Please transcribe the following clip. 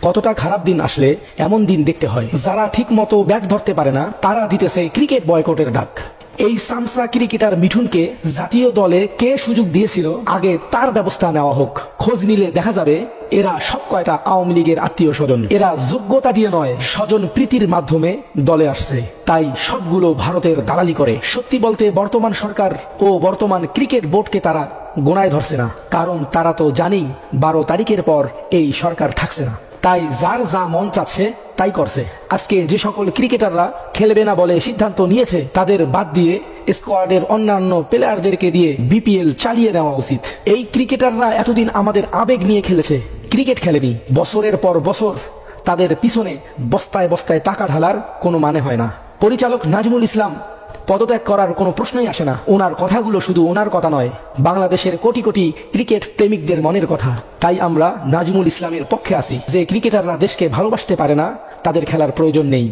কতটা খারাপ দিন আসলে এমন দিন দেখতে হয়। যারা ঠিক মতো ব্যাট ধরতে পারে না তারা দিতেছে ক্রিকেট বয়কটের ডাক। এই সামসা ক্রিকেটার মিঠুনকে জাতীয় দলে কে সুযোগ দিয়েছিল, আগে তার ব্যবস্থা নেওয়া হোক। খোঁজ নিলে দেখা যাবে এরা সব কয়টা আওয়ামী লীগের আত্মীয় স্বজন। এরা যোগ্যতা দিয়ে নয়, স্বজন প্রীতির মাধ্যমে দলে আসছে। তাই সবগুলো ভারতের দালালি করে। সত্যি বলতে বর্তমান সরকার ও বর্তমান ক্রিকেট বোর্ডকে তারা গোনায় ধরছে না, কারণ তারা তো জানি 12 তারিখের পর এই সরকার থাকছে না। তাই যার যা মন চাচ্ছে তাই করছে। আজকে যে সকল ক্রিকেটাররা খেলবে না বলে সিদ্ধান্ত নিয়েছে তাদের বাদ দিয়ে স্কোয়াডের অন্যান্য প্লেয়ারদেরকে দিয়ে বিপিএল চালিয়ে দেওয়া উচিত। এই ক্রিকেটাররা এতদিন আমাদের আবেগ নিয়ে খেলেছে, ক্রিকেট খেলেনি। বছরের পর বছর তাদের পিছনে বস্তায় বস্তায় টাকা ঢালার কোনো মানে হয় না। পরিচালক নাজমুল ইসলাম পদত্যাগ করার কোনো প্রশ্নই আসে না। ওনার কথাগুলো শুধু ওনার কথা নয়, বাংলাদেশের কোটি কোটি ক্রিকেট প্রেমিকদের মনের কথা। তাই আমরা নাজমুল ইসলামের পক্ষে আছি। যে ক্রিকেটাররা দেশকে ভালোবাসতে পারে না তাদের খেলার প্রয়োজন নেই।